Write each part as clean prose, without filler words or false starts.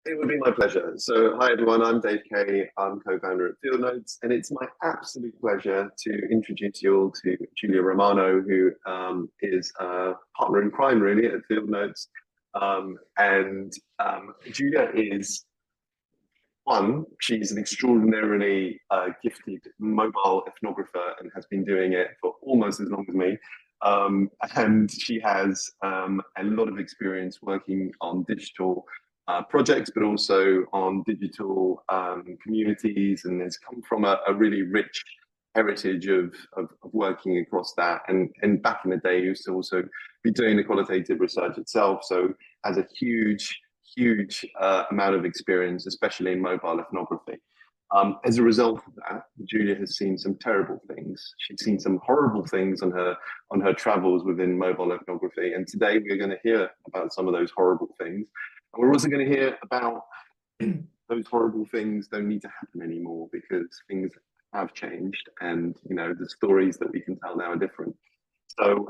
It would be my pleasure. So, hi everyone, I'm Dave Kay. I'm co-founder at Field Notes, and it's my absolute pleasure to introduce you all to Giulia Romano, who is a partner in crime, really, at Field Notes. Giulia is she's an extraordinarily gifted mobile ethnographer and has been doing it for almost as long as me. And she has a lot of experience working on digital projects, but also on digital communities, and has come from a really rich heritage of working across that. And back in the day, used to also be doing the qualitative research itself. So has a huge amount of experience, especially in mobile ethnography. As a result of that, Giulia has seen some terrible things. She's seen some horrible things on her travels within mobile ethnography. And today we're going to hear about some of those horrible things. And we're also going to hear about those horrible things don't need to happen anymore because things have changed, and the stories that we can tell now are different. So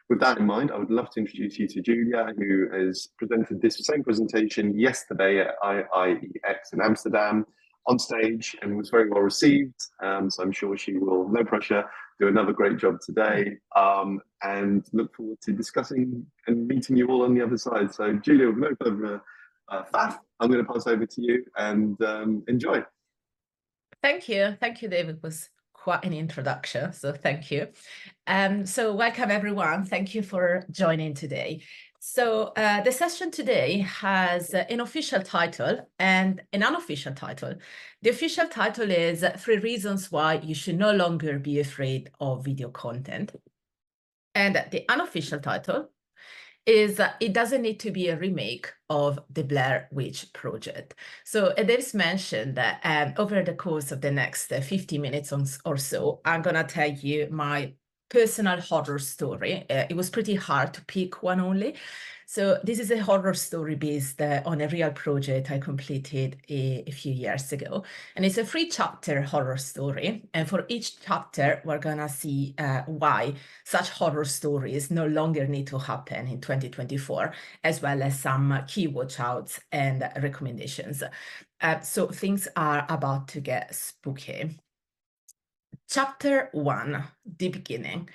with that in mind, I would love to introduce you to Giulia, who has presented this same presentation yesterday at IIEX in Amsterdam on stage and was very well received. So I'm sure she will, no pressure, do another great job today, and look forward to discussing and meeting you all on the other side. So Giulia, with no further faff, I'm going to pass over to you and enjoy. Thank you, David. It was quite an introduction, so thank you. So welcome everyone. Thank you for joining today. So the session today has an official title and an unofficial title. The official title is 3 reasons why you should no longer be afraid of video content. And the unofficial title is it doesn't need to be a remake of the Blair Witch Project. So Dave's mentioned that over the course of the next 50 minutes or so, I'm going to tell you my personal horror story. It was pretty hard to pick one only. So this is a horror story based on a real project I completed a few years ago. And it's a 3-chapter horror story. And for each chapter, we're going to see why such horror stories no longer need to happen in 2024, as well as some key watch outs and recommendations. So things are about to get spooky. Chapter 1, the beginning.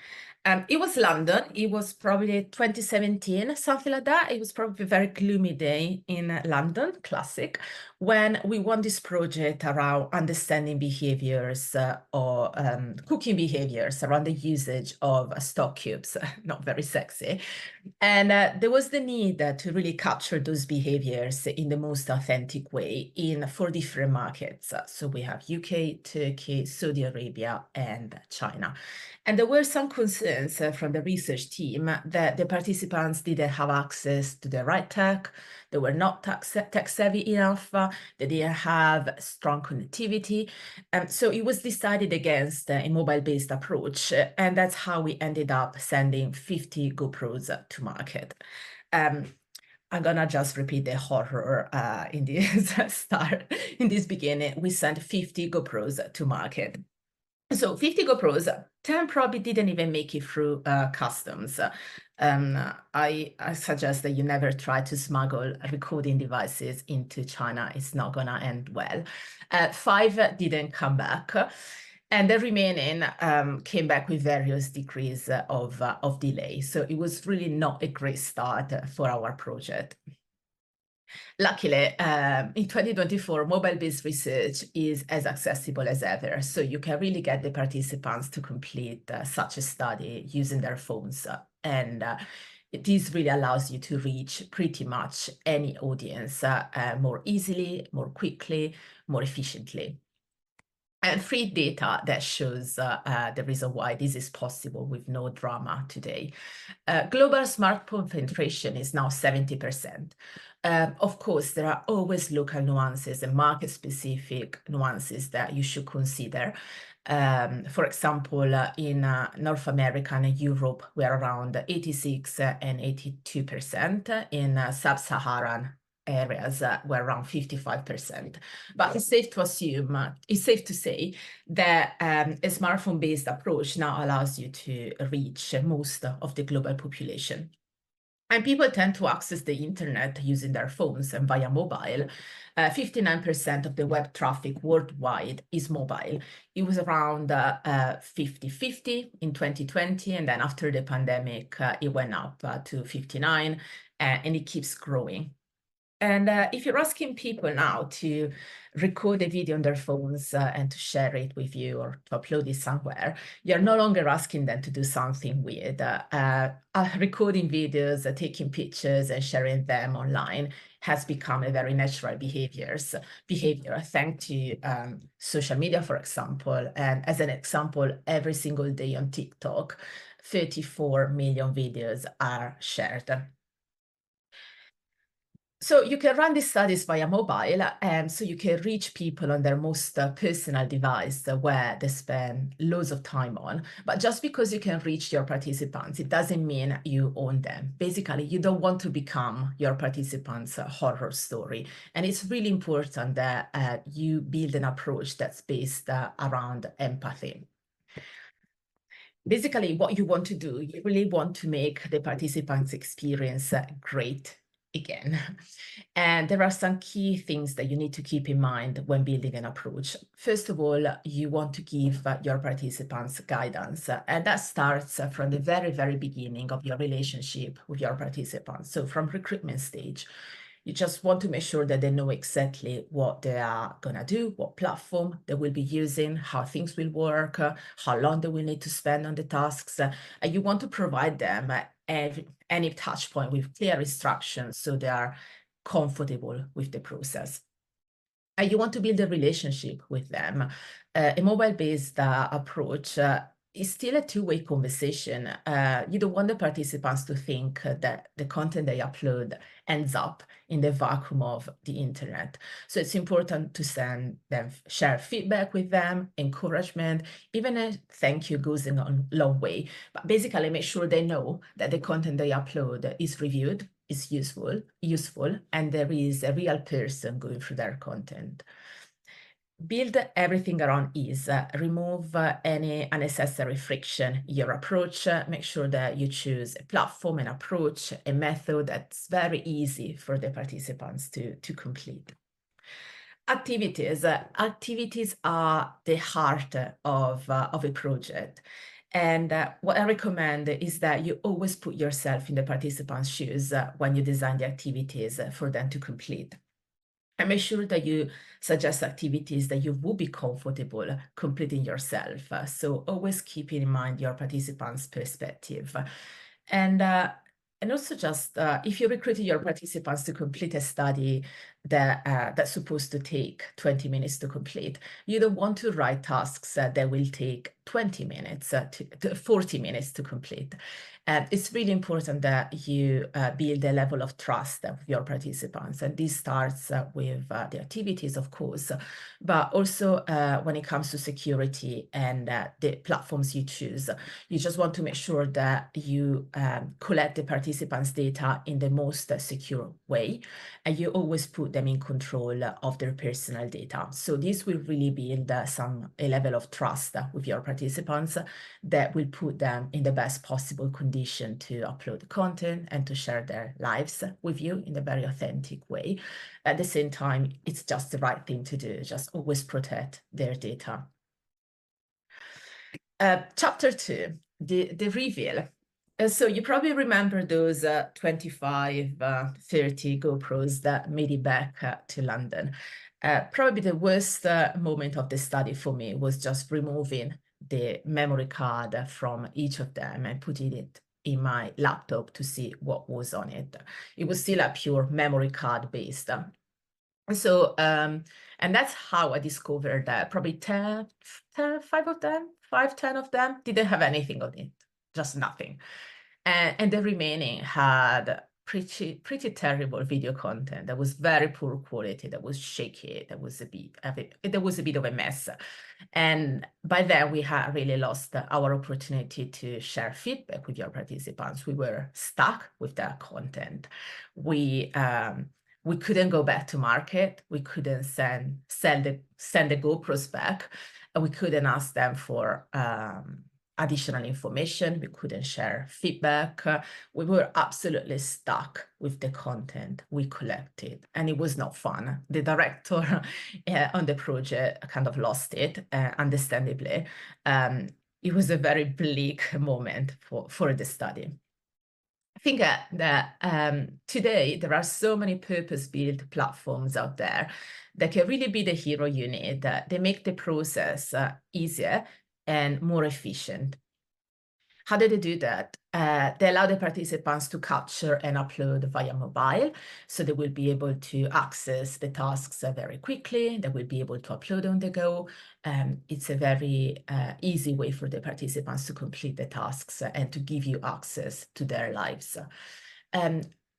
It was London. It was probably 2017, something like that. It was probably a very gloomy day in London, classic, when we won this project around understanding behaviors or cooking behaviors around the usage of stock cubes, not very sexy. And there was the need to really capture those behaviors in the most authentic way in 4 different markets. So we have UK, Turkey, Saudi Arabia, and China. And there were some concerns from the research team that the participants didn't have access to the right tech, they were not tech savvy enough, they didn't have strong connectivity. So it was decided against a mobile-based approach, and that's how we ended up sending 50 GoPros to market. I'm gonna just repeat the horror in this beginning. We sent 50 GoPros to market. So 50 GoPros, 10 probably didn't even make it through customs. I suggest that you never try to smuggle recording devices into China. It's not gonna end well. 5 didn't come back. And the remaining came back with various degrees of delay. So it was really not a great start for our project. Luckily, in 2024, mobile-based research is as accessible as ever. So you can really get the participants to complete such a study using their phones. And this really allows you to reach pretty much any audience more easily, more quickly, more efficiently. And free data that shows the reason why this is possible with no drama today. Global smartphone penetration is now 70%. Of course, there are always local nuances and market-specific nuances that you should consider. For example, in North America and Europe, we're around 86 and 82%. In sub-Saharan areas were around 55%. But it's safe to say that a smartphone-based approach now allows you to reach most of the global population. And people tend to access the internet using their phones and via mobile. 59% of the web traffic worldwide is mobile. It was around 50-50 in 2020. And then after the pandemic, it went up to 59, and it keeps growing. And if you're asking people now to record a video on their phones and to share it with you or to upload it somewhere, you're no longer asking them to do something weird. Recording videos, taking pictures and sharing them online has become a very natural behavior thanks to social media, for example. And as an example, every single day on TikTok, 34 million videos are shared. So you can run these studies via mobile, so you can reach people on their most personal device where they spend loads of time on. But just because you can reach your participants, it doesn't mean you own them. Basically, you don't want to become your participants' horror story. And it's really important that you build an approach that's based around empathy. Basically, what you want to do, you really want to make the participants' experience great again. And there are some key things that you need to keep in mind when building an approach. First of all, you want to give your participants guidance, and that starts from the very, very beginning of your relationship with your participants. So from recruitment stage, you just want to make sure that they know exactly what they are going to do, what platform they will be using, how things will work, how long they will need to spend on the tasks. And you want to provide them any touch point with clear instructions so they are comfortable with the process. And you want to build a relationship with them. A mobile-based approach is still a two-way conversation. You don't want the participants to think that the content they upload ends up in the vacuum of the internet. So it's important to send them, share feedback with them, encouragement, even a thank you goes a long way. But basically make sure they know that the content they upload is reviewed, is useful, and there is a real person going through their content. Build everything around ease. Remove any unnecessary friction in your approach. Make sure that you choose a platform, an approach, a method that's very easy for the participants to complete. Activities. Activities are the heart of a project. And what I recommend is that you always put yourself in the participants' shoes when you design the activities for them to complete. And make sure that you suggest activities that you will be comfortable completing yourself. So always keeping in mind your participants' perspective. And also just if you're recruiting your participants to complete a study that's supposed to take 20 minutes to complete, you don't want to write tasks that will take 20 minutes to 40 minutes to complete. And it's really important that you build a level of trust with your participants. And this starts with the activities, of course, but also when it comes to security and the platforms you choose. You just want to make sure that you collect the participants' data in the most secure way, and you always put them in control of their personal data. So this will really build a level of trust with your participants that will put them in the best possible condition to upload the content and to share their lives with you in a very authentic way. At the same time, it's just the right thing to do. Just always protect their data. Chapter 2, the reveal. So you probably remember those 25, 30 GoPros that made it back to London. Probably the worst moment of the study for me was just removing the memory card from each of them and putting it in my laptop to see what was on it. It was still a pure memory card based. So, and that's how I discovered that probably 10, 5 of them, 5, 10 of them didn't have anything on it, just nothing. And the remaining had pretty terrible video content that was very poor quality, that was shaky, that was a bit of a mess. And by then we had really lost our opportunity to share feedback with your participants. We were stuck with that content. We couldn't go back to market. We couldn't send the GoPros back, and we couldn't ask them for additional information. We couldn't share feedback. We were absolutely stuck with the content we collected, and it was not fun. The director on the project kind of lost it, understandably. It was a very bleak moment for the study. I think that today there are so many purpose-built platforms out there that can really be the hero you need. They make the process easier and more efficient. How do they do that? They allow the participants to capture and upload via mobile, so they will be able to access the tasks very quickly. They will be able to upload on the go. It's a very easy way for the participants to complete the tasks and to give you access to their lives.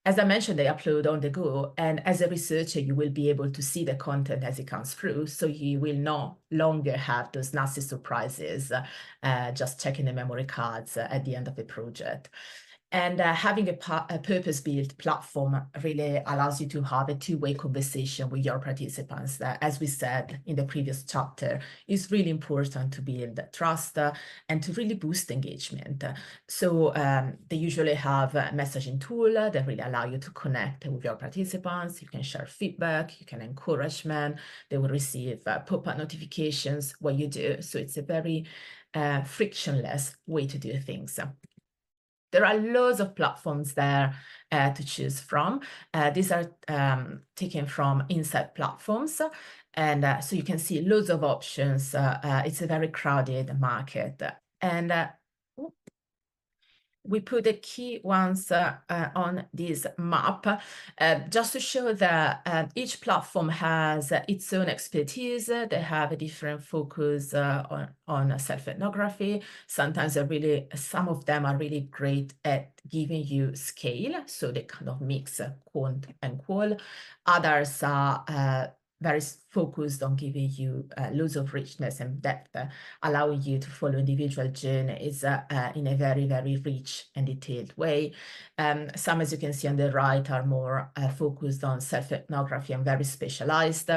As I mentioned, they upload on the go, and as a researcher, you will be able to see the content as it comes through, so you will no longer have those nasty surprises, just checking the memory cards at the end of the project. And having a purpose-built platform really allows you to have a two-way conversation with your participants. As we said in the previous chapter, it's really important to build trust and to really boost engagement. So they usually have a messaging tool that really allow you to connect with your participants. You can share feedback, you can encouragement. They will receive pop-up notifications when you do. So it's a very frictionless way to do things. There are loads of platforms there to choose from. These are taken from Insight Platforms. And so you can see loads of options. It's a very crowded market. And we put the key ones on this map just to show that each platform has its own expertise. They have a different focus on self-ethnography. Sometimes some of them are really great at giving you scale, so they kind of mix quant and qual. Others are very focused on giving you loads of richness and depth, allowing you to follow individual journeys in a very, very rich and detailed way. Some, as you can see on the right, are more focused on self-ethnography and very specialized.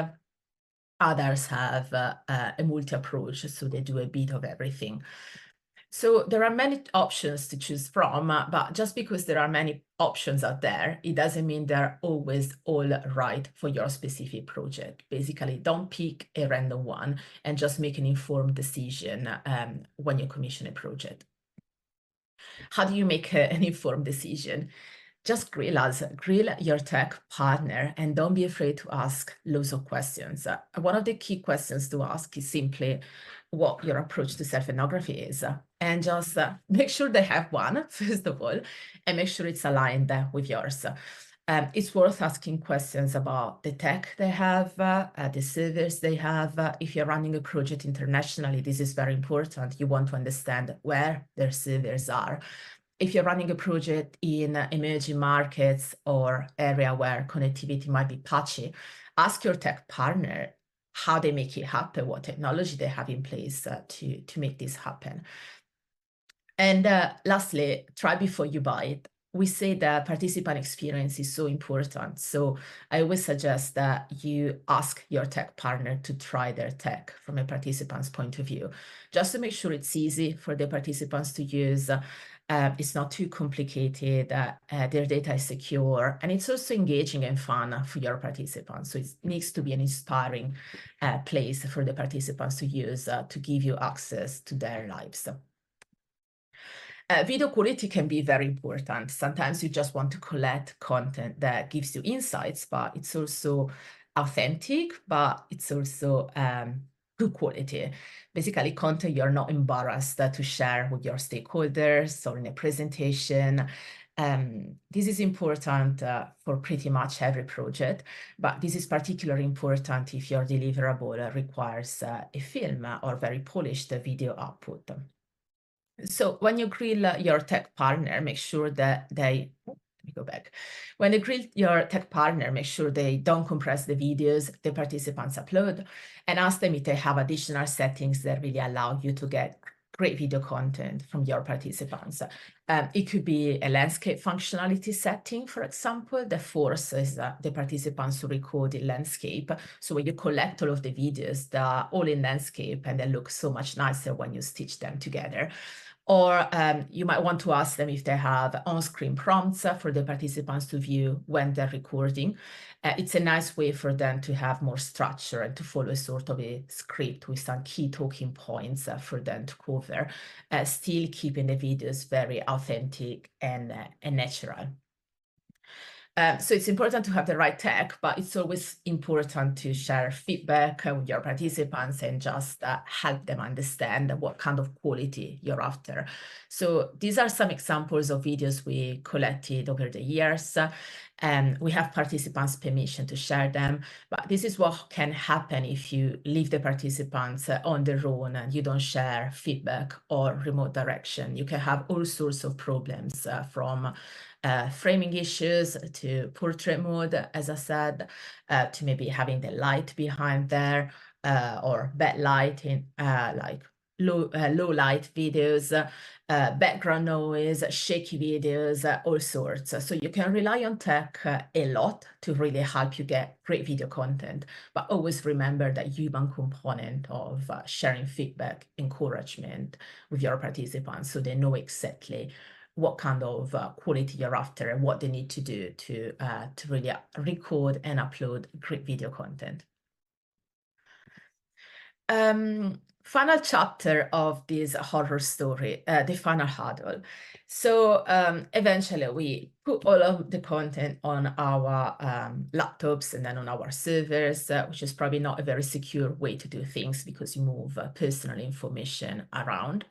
Others have a multi-approach, so they do a bit of everything. So there are many options to choose from, but just because there are many options out there, it doesn't mean they're always all right for your specific project. Basically, don't pick a random one and just make an informed decision when you commission a project. How do you make an informed decision? Just grill your tech partner, and don't be afraid to ask loads of questions. One of the key questions to ask is simply what your approach to self-ethnography is, and just make sure they have one, first of all, and make sure it's aligned with yours. It's worth asking questions about the tech they have, the servers they have. If you're running a project internationally, this is very important. You want to understand where their servers are. If you're running a project in emerging markets or area where connectivity might be patchy, ask your tech partner how they make it happen, what technology they have in place to make this happen. And lastly, try before you buy it. We say that participant experience is so important. So I always suggest that you ask your tech partner to try their tech from a participant's point of view, just to make sure it's easy for the participants to use. It's not too complicated, their data is secure, and it's also engaging and fun for your participants. So it needs to be an inspiring place for the participants to use to give you access to their lives. Video quality can be very important. Sometimes you just want to collect content that gives you insights, but it's also authentic, but it's also good quality. Basically, content you're not embarrassed to share with your stakeholders or in a presentation. This is important for pretty much every project, but this is particularly important if your deliverable requires a film or very polished video output. So when you grill your tech partner, make sure that they, let me go back. When you grill your tech partner, make sure they don't compress the videos the participants upload, and ask them if they have additional settings that really allow you to get great video content from your participants. It could be a landscape functionality setting, for example, that forces the participants to record in landscape. So when you collect all of the videos, they're all in landscape and they look so much nicer when you stitch them together. Or you might want to ask them if they have on-screen prompts for the participants to view when they're recording. It's a nice way for them to have more structure and to follow sort of a script with some key talking points for them to cover, still keeping the videos very authentic and natural. So it's important to have the right tech, but it's always important to share feedback with your participants and just help them understand what kind of quality you're after. So these are some examples of videos we collected over the years. We have participants' permission to share them, but this is what can happen if you leave the participants on their own and you don't share feedback or remote direction. You can have all sorts of problems from framing issues to portrait mode, as I said, to maybe having the light behind there or bad lighting, like low light videos, background noise, shaky videos, all sorts. So you can rely on tech a lot to really help you get great video content, but always remember that human component of sharing feedback, encouragement with your participants so they know exactly what kind of quality you're after and what they need to do to really record and upload great video content. Final chapter of this horror story, the final hurdle. So eventually we put all of the content on our laptops and then on our servers, which is probably not a very secure way to do things because you move personal information around.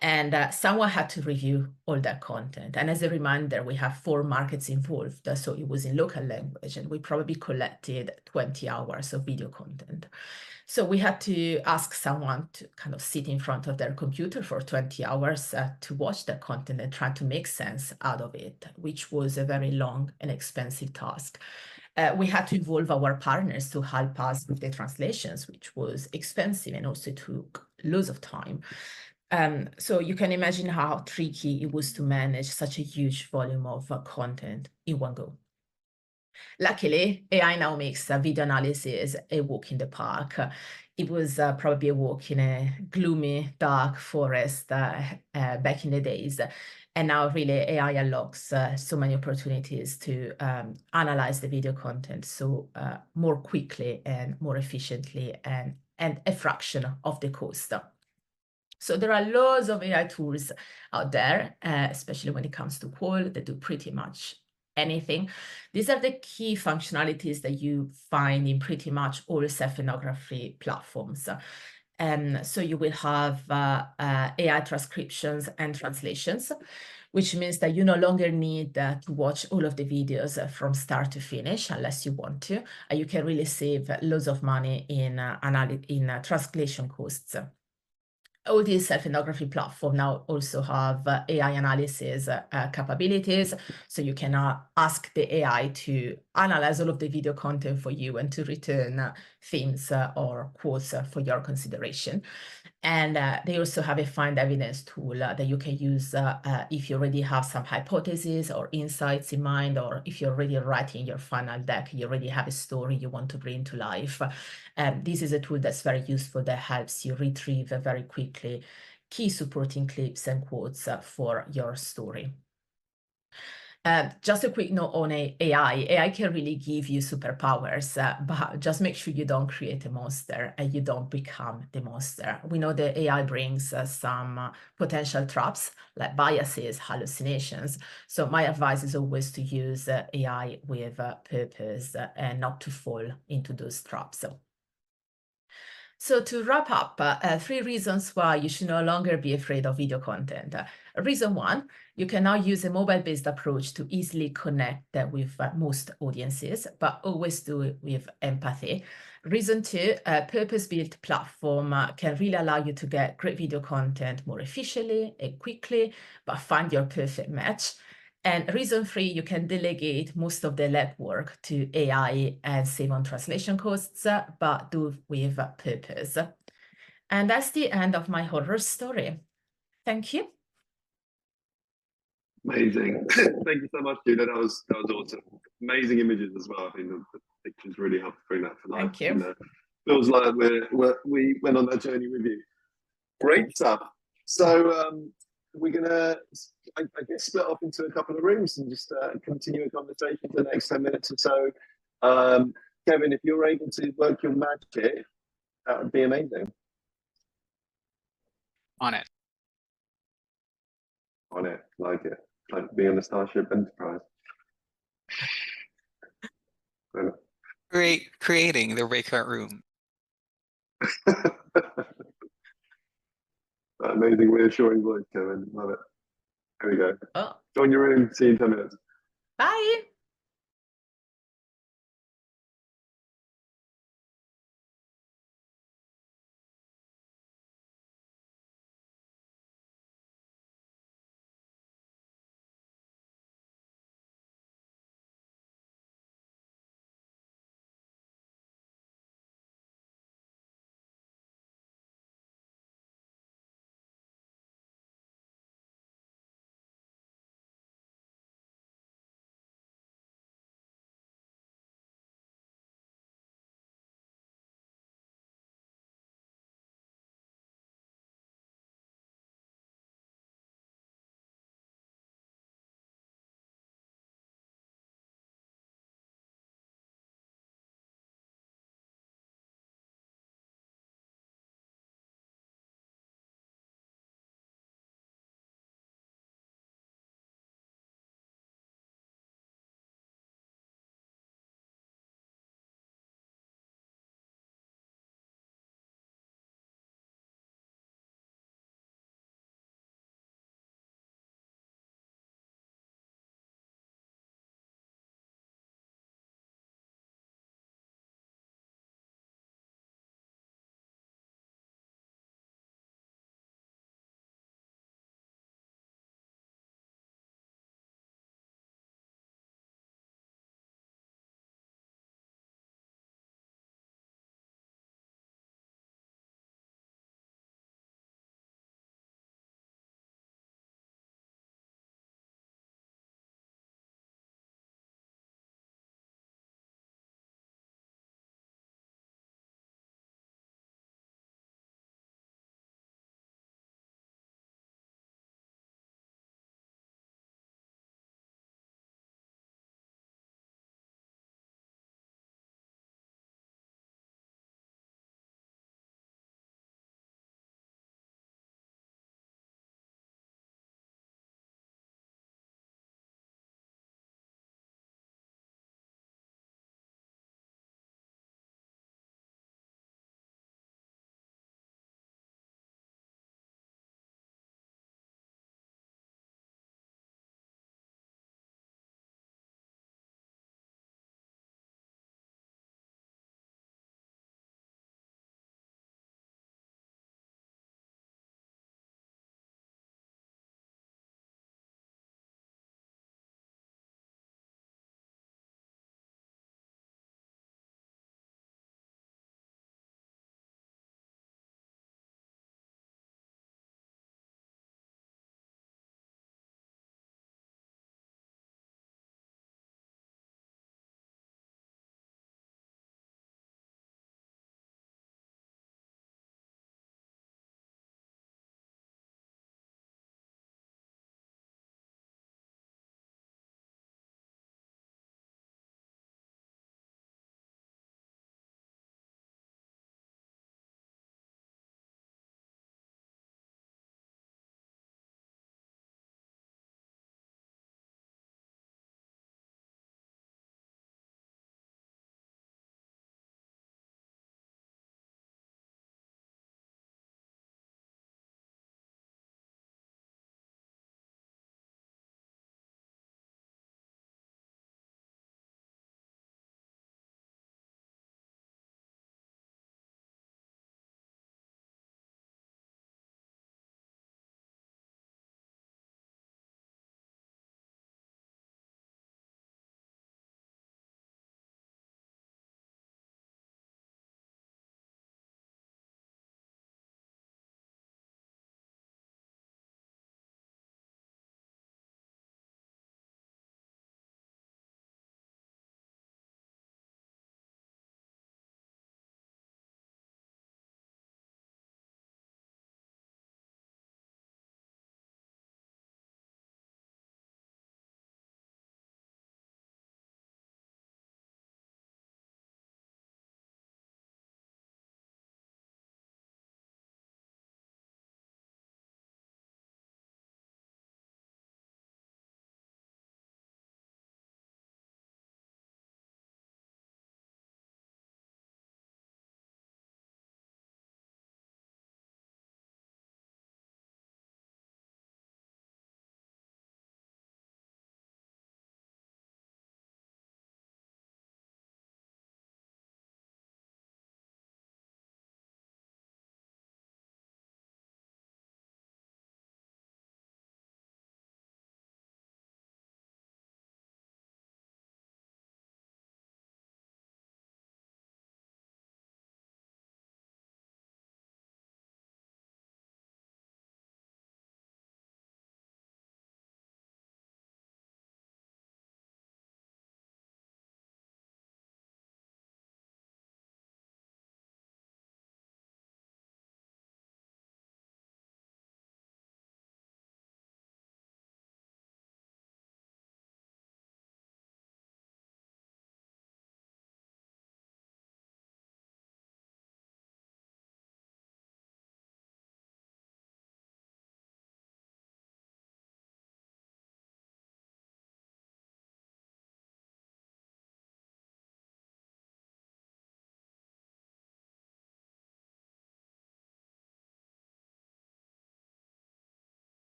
And someone had to review all that content. And as a reminder, we have 4 markets involved. So it was in local language, and we probably collected 20 hours of video content. So we had to ask someone to kind of sit in front of their computer for 20 hours to watch that content and try to make sense out of it, which was a very long and expensive task. We had to involve our partners to help us with the translations, which was expensive and also took loads of time. So you can imagine how tricky it was to manage such a huge volume of content in one go. Luckily, AI now makes video analysis a walk in the park. It was probably a walk in a gloomy, dark forest back in the days. And now really AI unlocks so many opportunities to analyze the video content so more quickly and more efficiently and a fraction of the cost. So there are loads of AI tools out there, especially when it comes to Qual, that do pretty much anything. These are the key functionalities that you find in pretty much all self-ethnography platforms. So you will have AI transcriptions and translations, which means that you no longer need to watch all of the videos from start to finish unless you want to. You can really save loads of money in translation costs. All these self-ethnography platforms now also have AI analysis capabilities. So you can ask the AI to analyze all of the video content for you and to return themes or quotes for your consideration. And they also have a find evidence tool that you can use if you already have some hypotheses or insights in mind, or if you're already writing your final deck, you already have a story you want to bring to life. This is a tool that's very useful that helps you retrieve very quickly key supporting clips and quotes for your story. Just a quick note on AI. AI can really give you superpowers, but just make sure you don't create a monster and you don't become the monster. We know that AI brings some potential traps like biases, hallucinations. So my advice is always to use AI with purpose and not to fall into those traps. So to wrap up, 3 reasons why you should no longer be afraid of video content. Reason 1, you can now use a mobile-based approach to easily connect with most audiences, but always do it with empathy. Reason 2, a purpose-built platform can really allow you to get great video content more efficiently and quickly, but find your perfect match. And reason 3, you can delegate most of the legwork to AI and save on translation costs, but do with purpose. And that's the end of my horror story. Thank you. Amazing. Thank you so much, Giulia. That was awesome. Amazing images as well. I think the pictures really helped bring that to life. Thank you. And, feels like we went on that journey with you. Great stuff. So we're gonna, I guess, split off into a couple of rooms and just continue a conversation for the next 10 minutes or so. Kevin, if you're able to work your magic, that would be amazing. On it. On it, like it, like being on the Starship Enterprise. Creating the vacant room. Amazing, reassuring voice, Kevin. Love it. Here we go. Oh, Join your room. See you in 10 minutes. bye.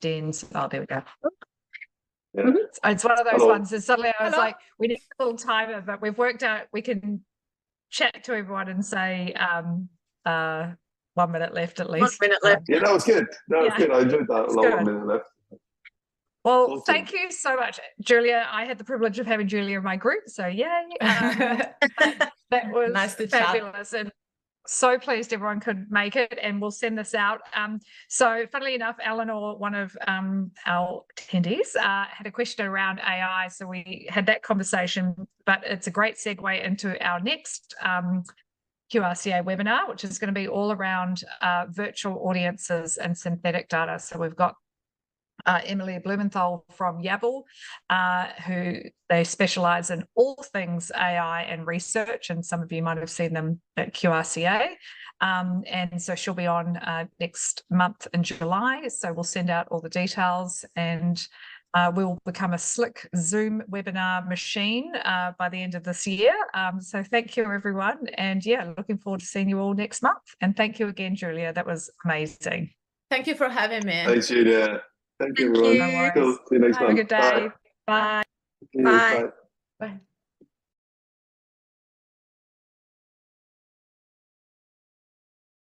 Den's. Oh, there we go. Yeah. It's one of those Hello. ones. And suddenly I was Hello. like, we need a little timer, but we've worked out we can chat to everyone and say 1 minute left at least. 1 minute left. Yeah, that was good. That was Yeah. good. I enjoyed that. It's A lot good. of minute left. Well, Awesome. thank you so much, Julia. I had the privilege of having Julia in my group, so yay. That was Nice to chat. fabulous. And so pleased everyone could make it, and we'll send this out. So funnily enough, Eleanor, one of our attendees, had a question around AI. So we had that conversation, but it's a great segue into our next QRCA webinar, which is going to be all around virtual audiences and synthetic data. So we've got Emily Blumenthal from Yabble, who they specialise in all things AI and research, and some of you might have seen them at QRCA. And so she'll be on next month in July. So we'll send out all the details, and we'll become a slick Zoom webinar machine by the end of this year. So thank you, everyone. And yeah, looking forward to seeing you all next month. And thank you again, Julia. That was amazing. Thank you for having me. Thanks, Julia. Thank you, Thank everyone. you. No worries. Cool. See you next Have a month. good day. Bye. Bye. Bye. Bye.